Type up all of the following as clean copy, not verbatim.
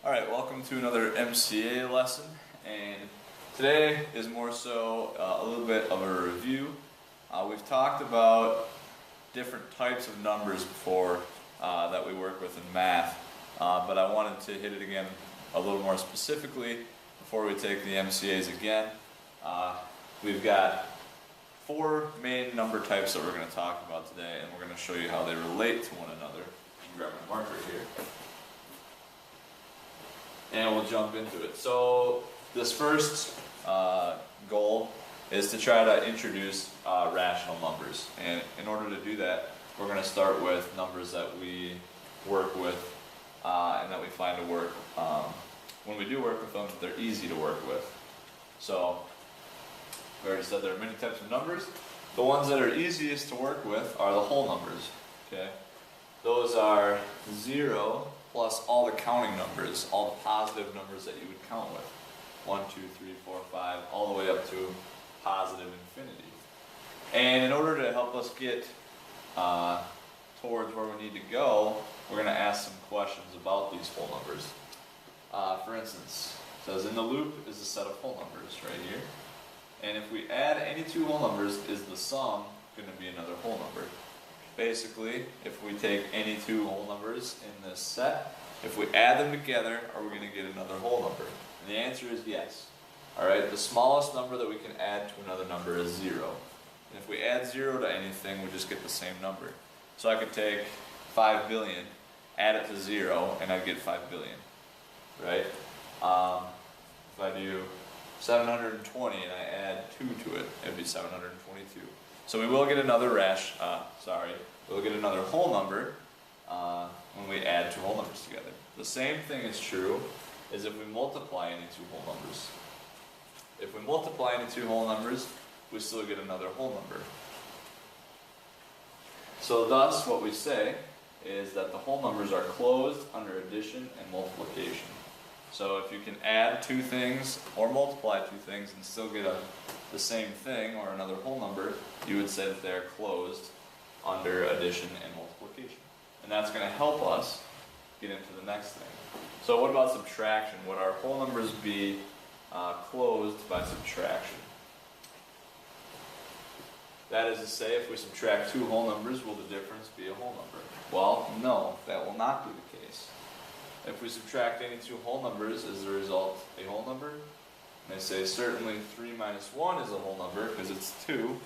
Alright, welcome to another MCA lesson, and today is more so a little bit of a review. We've talked about different types of numbers before that we work with in math, but I wanted to hit it again a little more specifically before we take the MCAs again. We've got four main number types that we're going to talk about today, and we're going to show you how they relate to one another. Grab my marker here. And we'll jump into it. So this first goal is to try to introduce rational numbers. And in order to do that, we're going to start with numbers that we work with and that we find to work. When we do work with them, they're easy to work with. So we already said there are many types of numbers. The ones that are easiest to work with are the whole numbers. Okay? Those are 0 plus all the counting numbers, all the positive numbers that you would count with. 1, 2, 3, 4, 5, all the way up to positive infinity. And in order to help us get towards where we need to go, we're going to ask some questions about these whole numbers. For instance, it says in the loop is a set of whole numbers right here. And if we add any two whole numbers, is the sum going to be another whole number? Basically, if we take any two whole numbers in this set, if we add them together, are we going to get another whole number? And the answer is yes. Alright, the smallest number that we can add to another number is 0. And if we add 0 to anything, we just get the same number. So I could take 5 billion, add it to 0, and I'd get 5 billion. Right? If I do 720 and I add 2 to it, it would be 722. So we will get another we'll get another whole number when we add two whole numbers together. The same thing is true as if we multiply any two whole numbers. If we multiply any two whole numbers, we still get another whole number. So thus, what we say is that the whole numbers are closed under addition and multiplication. So if you can add two things or multiply two things and still get the same thing or another whole number, you would say that they are closed under addition and multiplication. And that's going to help us get into the next thing. So what about subtraction? Would our whole numbers be closed by subtraction? That is to say, if we subtract two whole numbers, will the difference be a whole number? Well, no, that will not be the case. If we subtract any two whole numbers, is the result a whole number? And they say certainly 3 minus 1 is a whole number because it's 2.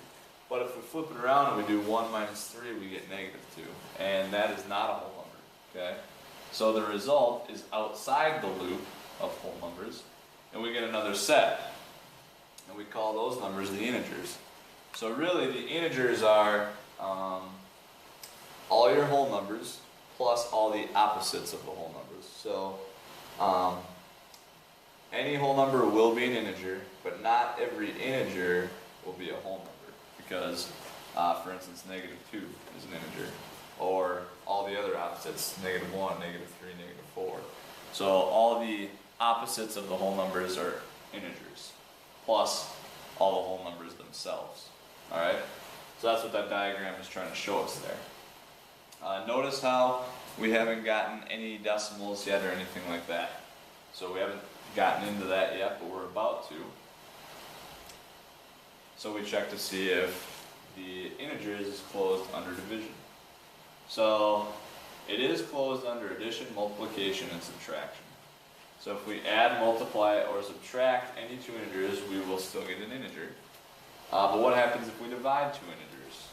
But if we flip it around and we do 1 minus 3, we get negative 2. And that is not a whole number. Okay? So the result is outside the loop of whole numbers. And we get another set. And we call those numbers the integers. So really the integers are all your whole numbers plus all the opposites of the whole numbers. So any whole number will be an integer, but not every integer will be a whole number. Because, for instance, negative 2 is an integer. Or all the other opposites, negative 1, negative 3, negative 4. So all the opposites of the whole numbers are integers, plus all the whole numbers themselves. Alright? So that's what that diagram is trying to show us there. Notice how we haven't gotten any decimals yet or anything like that. So we haven't gotten into that yet, but we're about to. So we check to see if the integers is closed under division. So it is closed under addition, multiplication, and subtraction. So if we add, multiply, or subtract any two integers, we will still get an integer. But what happens if we divide two integers?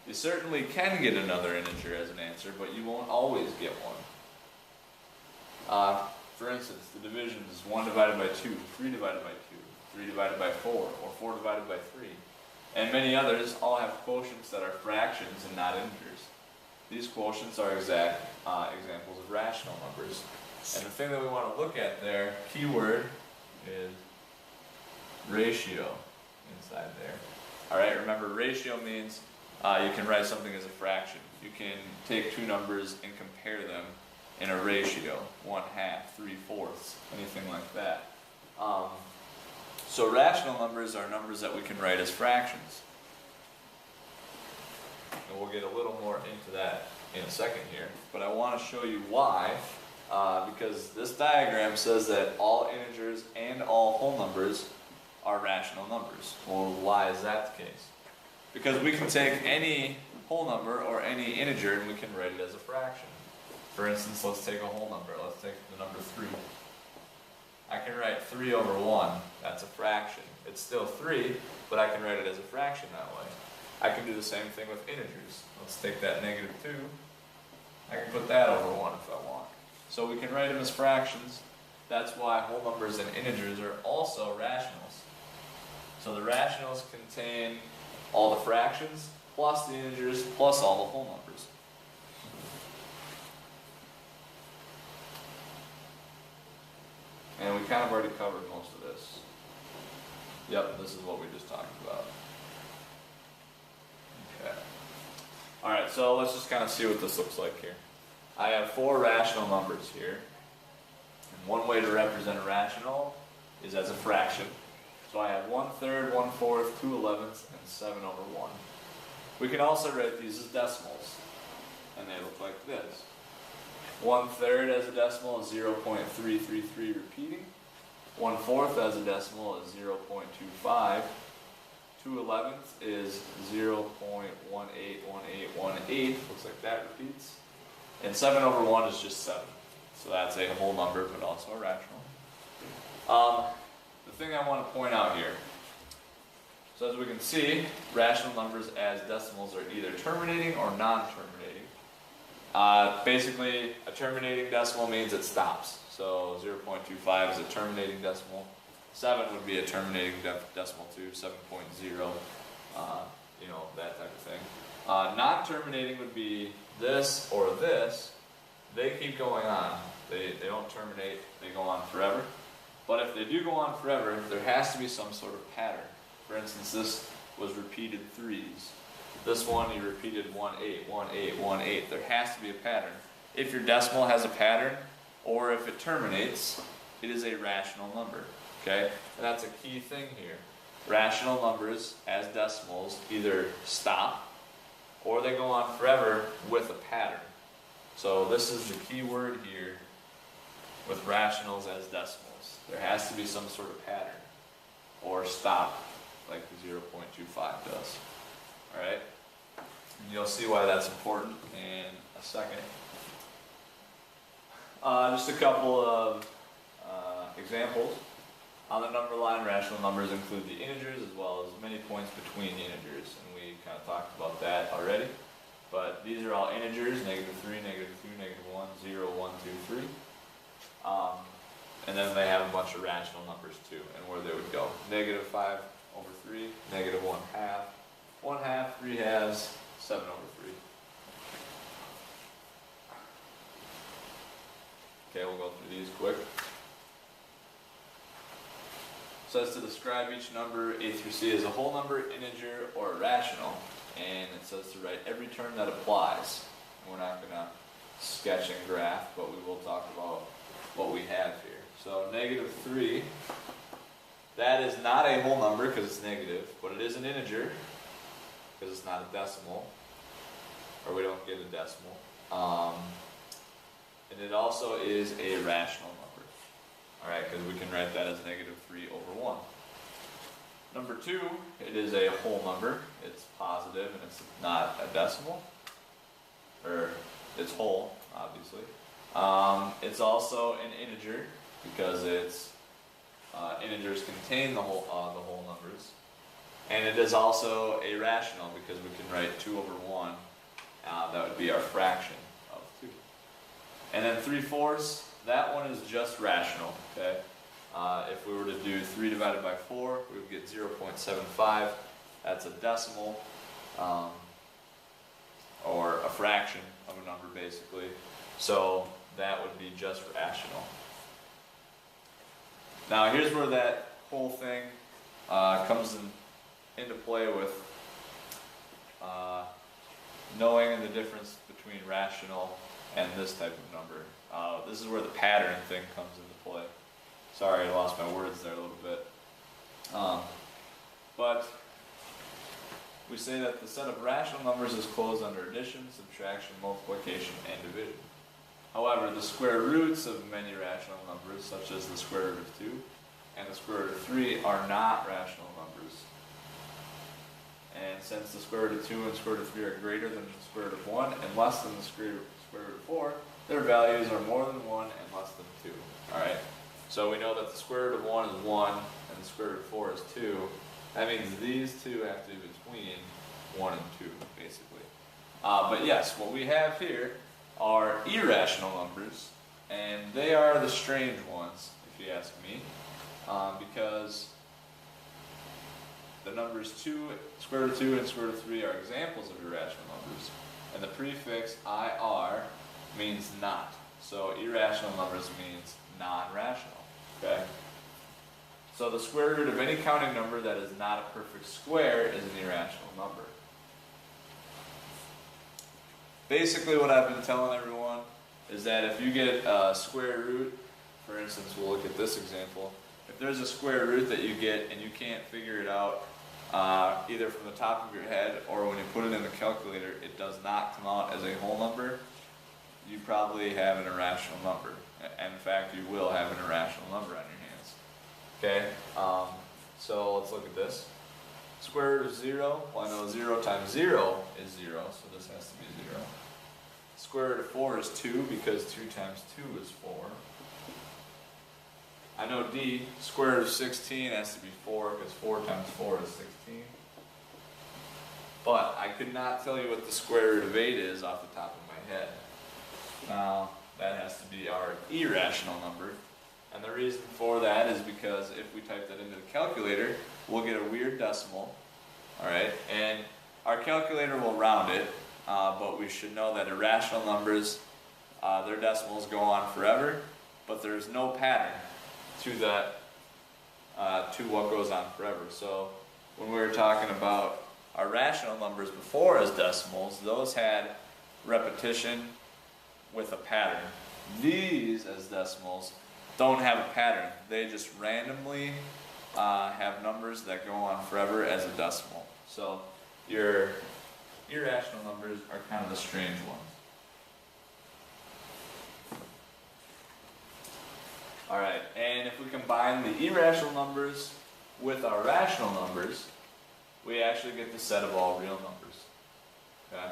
You certainly can get another integer as an answer, but you won't always get one. For instance, the division is 1 divided by 2, 3 divided by 2, 3 divided by 4, or 4 divided by 3. And many others all have quotients that are fractions and not integers. These quotients are exact examples of rational numbers. And the thing that we want to look at there, keyword, is ratio inside there. Alright, remember ratio means you can write something as a fraction. You can take two numbers and compare them in a ratio, 1/2, 3/4, anything like that. So rational numbers are numbers that we can write as fractions. And we'll get a little more into that in a second here. But I want to show you why because this diagram says that all integers and all whole numbers are rational numbers. Well, why is that the case? Because we can take any whole number or any integer and we can write it as a fraction. For instance, let's take a whole number. Let's take the number 3. I can write 3 over 1. That's a fraction. It's still 3, but I can write it as a fraction that way. I can do the same thing with integers. Let's take that negative 2. I can put that over 1 if I want. So we can write them as fractions. That's why whole numbers and integers are also rationals. So the rationals contain all the fractions, plus the integers, plus all the whole numbers. And we kind of already covered most of this. Yep, this is what we just talked about. Okay. Alright, so let's just kind of see what this looks like here. I have 4 rational numbers here. And one way to represent a rational is as a fraction. So I have 1/3, 1/4, 2/11, and 7 over 1. We can also write these as decimals. And they look like this. 1/3 as a decimal is 0.333 repeating. 1/4 as a decimal is 0.25. 2/11 is 0.181818. Looks like that repeats. And 7 over 1 is just 7. So that's a whole number, but also a rational. The thing I want to point out here. So as we can see, rational numbers as decimals are either terminating or non-terminating. Basically, a terminating decimal means it stops. So 0.25 is a terminating decimal. 7 would be a terminating decimal too, 7.0, that type of thing. Non-terminating would be this or this. They keep going on. They don't terminate, they go on forever. But if they do go on forever, there has to be some sort of pattern. For instance, this was repeated 3s. This one, you repeated 1/8, 1/8, 1/8. There has to be a pattern. If your decimal has a pattern, or if it terminates, it is a rational number. Okay? And that's a key thing here. Rational numbers as decimals either stop, or they go on forever with a pattern. So this is the key word here with rationals as decimals. There has to be some sort of pattern, or stop, like the 0.25 does. Alright? And you'll see why that's important in a second. Just a couple of examples. On the number line, rational numbers include the integers as well as many points between the integers. And we kind of talked about that already. But these are all integers, -3, -2, -1, 0, 1, 2, 3. And then they have a bunch of rational numbers too, and where they would go. -5 over 3, -1/2, 1/2, 3/2, 7 over 3. Okay, we'll go through these quick. So as to describe each number, A through C as a whole number, integer, or a rational. And it says to write every term that applies. And we're not going to sketch and graph, but we will talk about what we have here. So -3, that is not a whole number because it's negative, but it is an integer because it's not a decimal, or we don't get a decimal. And it also is a rational number. Alright, because we can write that as -3 over 1. Number 2, it is a whole number. It's positive and it's not a decimal. Or it's whole, obviously. It's also an integer because it's integers contain the whole numbers. And it is also a rational because we can write 2 over 1. That would be our fraction of 2. And then 3/4, that one is just rational, okay? If we were to do 3 divided by 4, we would get 0.75. That's a decimal, or a fraction of a number, basically. So that would be just rational. Now here's where that whole thing comes into play with knowing the difference between rational and this type of number. This is where the pattern thing comes into play. Sorry, I lost my words there a little bit. But we say that the set of rational numbers is closed under addition, subtraction, multiplication, and division. However, the square roots of many rational numbers, such as the square root of 2 and the square root of 3, are not rational numbers. And since the square root of 2 and the square root of 3 are greater than the square root of 1 and less than the square root of 4, their values are more than 1 and less than 2. Alright? So we know that the square root of 1 is 1 and the square root of 4 is 2. That means these two have to be between 1 and 2, basically. But yes, what we have here are irrational numbers, and they are the strange ones, if you ask me, because the numbers square root of 2 and square root of 3 are examples of irrational numbers, and the prefix IR means not. So irrational numbers means non-rational. Okay? So the square root of any counting number that is not a perfect square is an irrational number. Basically what I've been telling everyone is that if you get a square root, for instance, we'll look at this example. If there's a square root that you get and you can't figure it out either from the top of your head or when you put it in the calculator, it does not come out as a whole number, you probably have an irrational number. And in fact, you will have an irrational number on your hands. Okay, so let's look at this. Square root of 0, well I know 0 times 0 is 0, so this has to be 0. Square root of 4 is 2 because 2 times 2 is 4. I know D, square root of 16 has to be 4 because 4 times 4 is 16. But I could not tell you what the square root of 8 is off the top of my head. Now, that has to be our irrational number. And the reason for that is because if we type that into the calculator, we'll get a weird decimal, alright? And our calculator will round it, but we should know that irrational numbers, their decimals go on forever, but there's no pattern to that, to what goes on forever. So when we were talking about our rational numbers before as decimals, those had repetition with a pattern. These as decimals don't have a pattern. They just randomly have numbers that go on forever as a decimal. So your irrational numbers are kind of the strange ones. Alright, and if we combine the irrational numbers with our rational numbers, we actually get the set of all real numbers. Okay?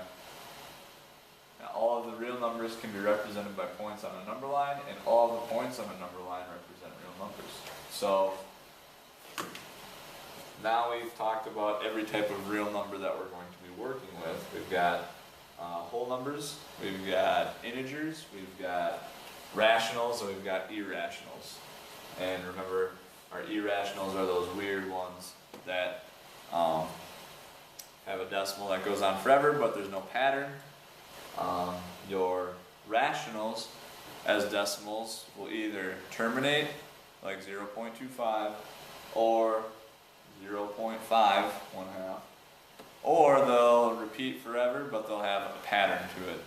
Now, all of the real numbers can be represented by points on a number line, and all of the points on a number line represent real numbers. So, now we've talked about every type of real number that we're going to be working with. We've got whole numbers, we've got integers, we've got rationals, and we've got irrationals. And remember, our irrationals are those weird ones that have a decimal that goes on forever, but there's no pattern. Your rationals as decimals will either terminate, like 0.25, or 0.5, 1/2, or they'll repeat forever, but they'll have a pattern to it.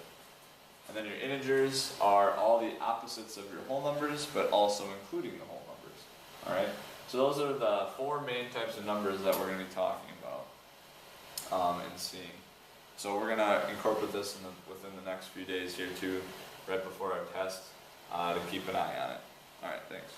And then your integers are all the opposites of your whole numbers, but also including the whole numbers. Alright? So those are the 4 main types of numbers that we're going to be talking about and seeing. So we're going to incorporate this within the next few days here too, right before our test, to keep an eye on it. Alright, thanks.